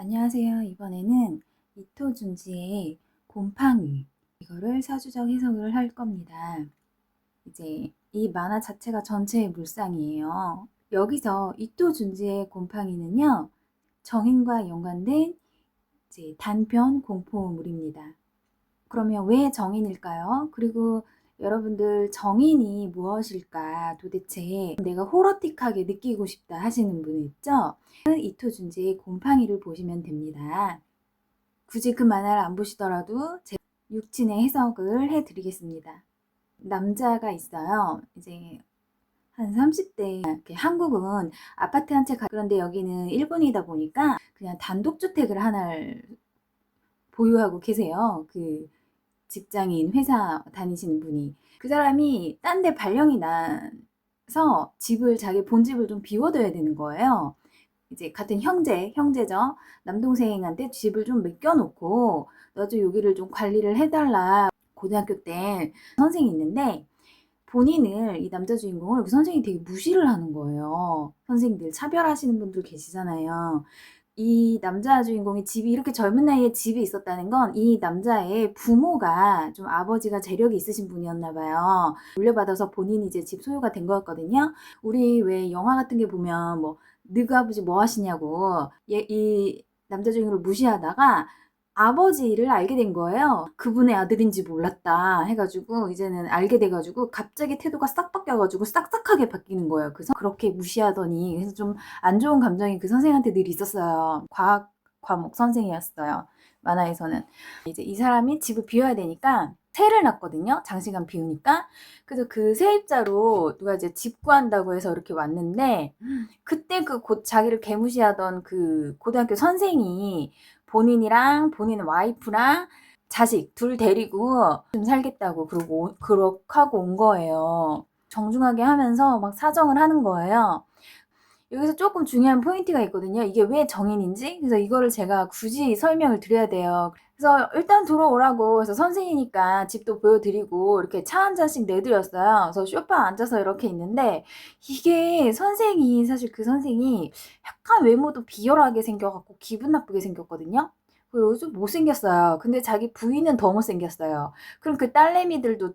안녕하세요. 이번에는 이토 준지의 곰팡이 이거를 사주적 해석을 할 겁니다. 이제 이 만화 자체가 전체의 물상이에요. 여기서 이토 준지의 곰팡이는요, 정인과 연관된 이제 단편 공포물입니다. 그러면 왜 정인일까요? 그리고 여러분들 정인이 무엇일까? 도대체 내가 호러틱하게 느끼고 싶다 하시는 분 있죠? 이토 준지의 곰팡이를 보시면 됩니다. 굳이 그 만화를 안 보시더라도 제가 육친의 해석을 해드리겠습니다. 남자가 있어요. 이제 한 30대. 한국은 아파트 한 채 그런데 여기는 일본이다 보니까 그냥 단독주택을 하나를 보유하고 계세요. 그 직장인 회사 다니시는 분이. 그 사람이 딴 데 발령이 나서 자기 본집을 좀 비워둬야 되는 거예요. 이제 같은 형제죠. 남동생한테 집을 좀 맡겨놓고 너 좀 여기를 좀 관리를 해달라. 고등학교 때 선생이 있는데 본인을 이 남자 주인공을 그 선생이 되게 무시를 하는 거예요. 선생님들 차별하시는 분들 계시잖아요. 이 남자 주인공이 집이 이렇게 젊은 나이에 집이 있었다는 건 이 남자의 부모가 좀 아버지가 재력이 있으신 분이었나 봐요. 물려받아서 본인이 이제 집 소유가 된 거였거든요. 우리 왜 영화 같은 게 보면 뭐 너희 아버지 뭐 하시냐고 이 남자 주인공을 무시하다가 아버지를 알게 된 거예요. 그분의 아들인지 몰랐다 해가지고 이제는 알게 돼가지고 갑자기 태도가 싹 바뀌어가지고 싹싹하게 바뀌는 거예요. 그래서 그렇게 무시하더니 그래서 좀 안 좋은 감정이 그 선생한테 늘 있었어요. 과학 과목 선생이었어요. 만화에서는. 이제 이 사람이 집을 비워야 되니까 새를 낳거든요. 장시간 비우니까. 그래서 그 세입자로 누가 이제 집 구한다고 해서 이렇게 왔는데 그때 그 자기를 개무시하던 그 고등학교 선생이 본인이랑 본인 와이프랑 자식 둘 데리고 좀 살겠다고 그렇게 하고 온 거예요. 정중하게 하면서 막 사정을 하는 거예요. 여기서 조금 중요한 포인트가 있거든요. 이게 왜 정인인지. 그래서 이거를 제가 굳이 설명을 드려야 돼요. 그래서 일단 들어오라고 해서 선생이니까 집도 보여드리고 이렇게 차 한 잔씩 내드렸어요. 그래서 소파 앉아서 이렇게 있는데 이게 사실 그 선생이 약간 외모도 비열하게 생겨갖고 기분 나쁘게 생겼거든요. 그리고 좀 못생겼어요. 근데 자기 부인은 더 못생겼어요. 그럼 그 딸내미들도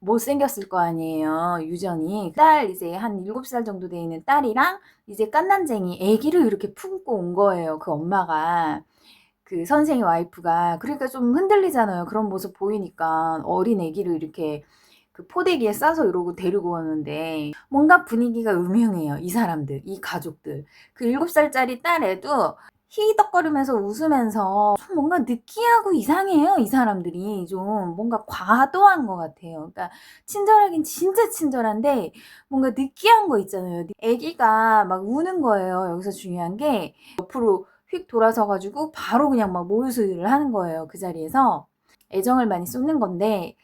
못생겼을 거 아니에요. 유전이. 딸 이제 한 7살 정도 돼 있는 딸이랑 이제 깐난쟁이 애기를 이렇게 품고 온 거예요. 그 엄마가. 그 선생의 와이프가. 그러니까 좀 흔들리잖아요. 그런 모습 보이니까 어린 애기를 이렇게 그 포대기에 싸서 이러고 데리고 오는데 뭔가 분위기가 음흉해요. 이 사람들, 이 가족들. 그 7살짜리 딸 애도 히덕거리면서 웃으면서 좀 뭔가 느끼하고 이상해요. 이 사람들이 좀 뭔가 과도한 것 같아요. 그러니까 친절하긴 진짜 친절한데 뭔가 느끼한 거 있잖아요. 애기가 막 우는 거예요. 여기서 중요한 게 옆으로 휙 돌아서 가지고 바로 그냥 막 모유수유를 하는 거예요. 그 자리에서 애정을 많이 쏟는 건데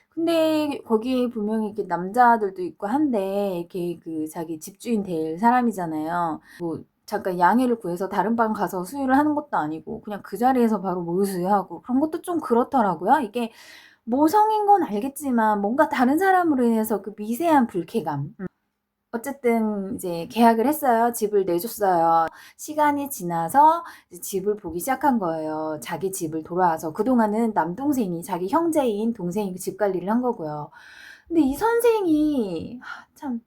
근데 거기 분명히 이렇게 남자들도 있고 한데 이렇게 그 자기 집주인 될 사람이잖아요. 뭐 잠깐 양해를 구해서 다른 방 가서 수유를 하는 것도 아니고 그냥 그 자리에서 바로 모유 수유하고 그런 것도 좀 그렇더라고요. 이게 모성인 건 알겠지만 뭔가 다른 사람으로 인해서 그 미세한 불쾌감. 어쨌든 이제 계약을 했어요. 집을 내줬어요. 시간이 지나서 이제 집을 보기 시작한 거예요. 자기 집을 돌아와서. 그동안은 남동생이 자기 형제인 동생이 집 관리를 한 거고요. 근데 이 선생이 참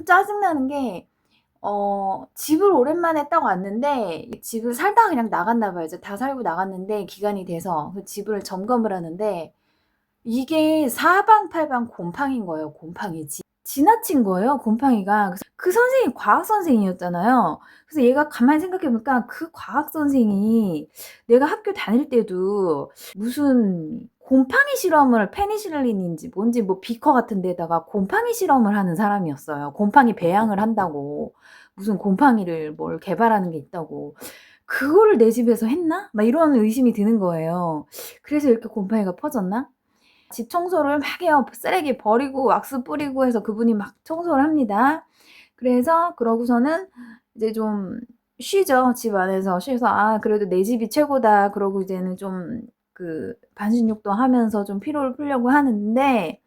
짜증나는 게 집을 오랜만에 딱 왔는데 집을 살다가 그냥 나갔나 봐요. 이제 다 살고 나갔는데 기간이 돼서 그 집을 점검을 하는데 이게 사방팔방 곰팡이인 거예요. 곰팡이. 지나친 거예요. 곰팡이가. 그래서 그 선생이 과학 선생이었잖아요. 그래서 얘가 가만히 생각해 보니까 그 과학 선생이 내가 학교 다닐 때도 무슨 곰팡이 실험을 페니실린인지 뭔지 뭐 비커 같은 데다가 곰팡이 실험을 하는 사람이었어요. 곰팡이 배양을 한다고. 무슨 곰팡이를 뭘 개발하는 게 있다고. 그거를 내 집에서 했나? 막 이런 의심이 드는 거예요. 그래서 이렇게 곰팡이가 퍼졌나? 집 청소를 막 해요. 쓰레기 버리고 왁스 뿌리고 해서 그분이 막 청소를 합니다. 그래서 그러고서는 이제 좀 쉬죠. 집 안에서 쉬어서 '아 그래도 내 집이 최고다.' 그러고 이제는 좀 그 반신욕도 하면서 좀 피로를 풀려고 하는데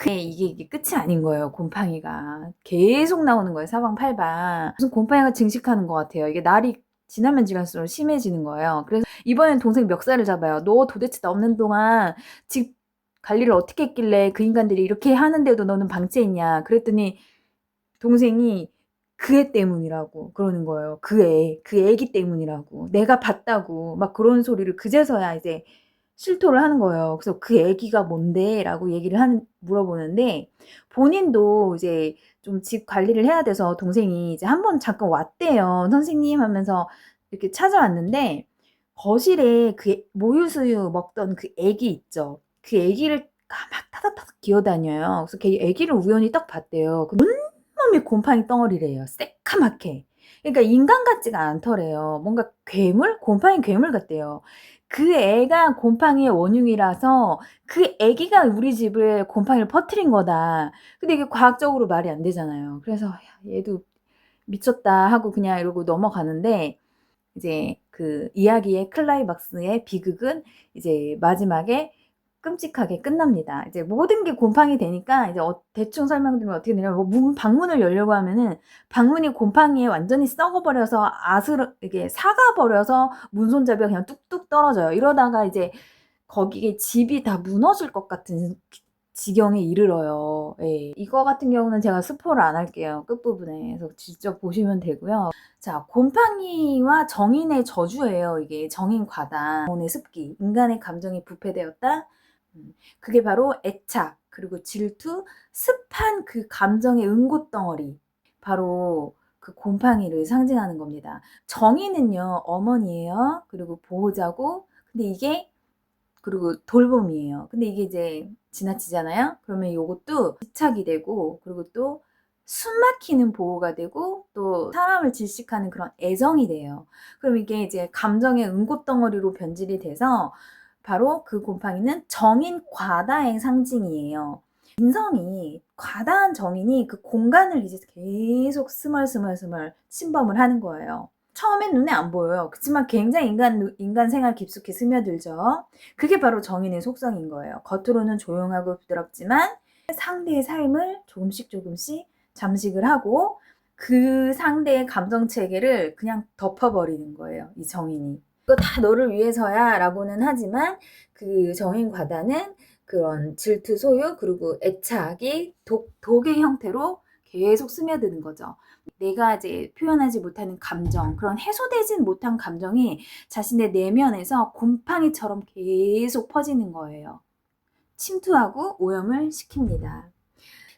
이게 끝이 아닌 거예요. 곰팡이가 계속 나오는 거예요. 사방팔방. 무슨 곰팡이가 증식하는 것 같아요. 이게 날이 지나면 지날수록 심해지는 거예요. 그래서 이번엔 동생 멱살을 잡아요. 너 도대체 나 없는 동안 집 관리를 어떻게 했길래 그 인간들이 이렇게 하는데도 너는 방치했냐. 그랬더니 동생이 그 애 때문이라고 그러는 거예요. 그 애기 때문이라고. 내가 봤다고. 막 그런 소리를 그제서야 이제 실토를 하는 거예요. 그래서 그 애기가 뭔데? 라고 물어보는데 본인도 이제 좀 집 관리를 해야 돼서 동생이 이제 한 번 잠깐 왔대요. 선생님 하면서 이렇게 찾아왔는데 거실에 그 모유수유 먹던 그 애기 있죠. 그 애기를 막 타닥타닥 기어다녀요. 그래서 걔 애기를 우연히 딱 봤대요. 온몸이 곰팡이 덩어리래요. 새카맣게. 그러니까 인간 같지가 않더래요. 뭔가 괴물? 곰팡이 괴물 같대요. 그 애가 곰팡이의 원흉이라서 그 애기가 우리 집을 곰팡이를 퍼뜨린 거다. 근데 이게 과학적으로 말이 안 되잖아요. 그래서 야, 얘도 미쳤다 하고 그냥 이러고 넘어가는데 이제 그 이야기의 클라이막스의 비극은 이제 마지막에 끔찍하게 끝납니다. 이제 모든 게 곰팡이 되니까 이제 대충 설명드리면 어떻게 되냐면 방문을 열려고 하면은 방문이 곰팡이에 완전히 썩어버려서 이게 사가버려서 문 손잡이가 그냥 뚝뚝 떨어져요. 이러다가 이제 거기에 집이 다 무너질 것 같은 지경에 이르러요. 예. 이거 같은 경우는 제가 스포를 안 할게요. 끝부분에. 그래서 직접 보시면 되고요. 자, 곰팡이와 정인의 저주예요. 이게 정인 과다, 영혼의 습기, 인간의 감정이 부패되었다. 그게 바로 애착, 그리고 질투, 습한 그 감정의 응고덩어리. 바로 그 곰팡이를 상징하는 겁니다. 정인은요, 어머니예요. 그리고 보호자고, 근데 이게 그리고 돌봄이에요. 근데 이게 이제 지나치잖아요. 그러면 요것도 집착이 되고 그리고 또 숨막히는 보호가 되고 또 사람을 질식하는 그런 애정이 돼요. 그럼 이게 이제 감정의 응고덩어리로 변질이 돼서 바로 그 곰팡이는 정인 과다의 상징이에요. 인성이 과다한 정인이 그 공간을 이제 계속 스멀스멀 침범을 하는 거예요. 처음엔 눈에 안 보여요. 그렇지만 굉장히 인간 생활 깊숙이 스며들죠. 그게 바로 정인의 속성인 거예요. 겉으로는 조용하고 부드럽지만 상대의 삶을 조금씩 잠식을 하고 그 상대의 감정 체계를 그냥 덮어버리는 거예요. 이 정인이. 이거 다 너를 위해서야 라고는 하지만 그 정인 과다는 그런 질투 소유 그리고 애착이 독의 형태로 계속 스며드는 거죠. 내가 이제 표현하지 못하는 감정, 그런 해소되진 못한 감정이 자신의 내면에서 곰팡이처럼 계속 퍼지는 거예요. 침투하고 오염을 시킵니다.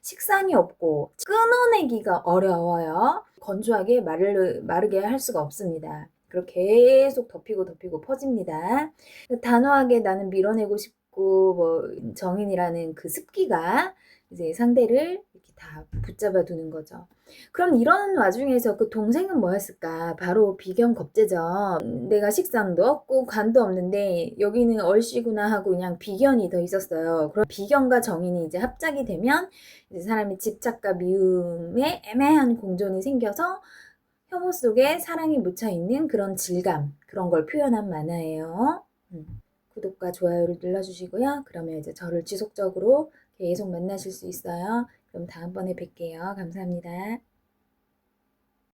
식상이 없고 끊어내기가 어려워요. 건조하게 마르게 할 수가 없습니다. 그렇게 계속 덮이고 퍼집니다. 단호하게 나는 밀어내고 싶고 뭐 정인이라는 그 습기가 이제 상대를 이렇게 다 붙잡아 두는 거죠. 그럼 이런 와중에서 그 동생은 뭐였을까? 바로 비견겁제죠. 내가 식상도 없고 간도 없는데 여기는 얼씨구나 하고 그냥 비견이 더 있었어요. 그럼 비견과 정인이 이제 합작이 되면 이제 사람이 집착과 미움의 애매한 공존이 생겨서 혐오 속에 사랑이 묻혀있는 그런 질감, 그런 걸 표현한 만화예요. 구독과 좋아요를 눌러주시고요. 그러면 이제 저를 지속적으로 계속 만나실 수 있어요. 그럼 다음번에 뵐게요. 감사합니다.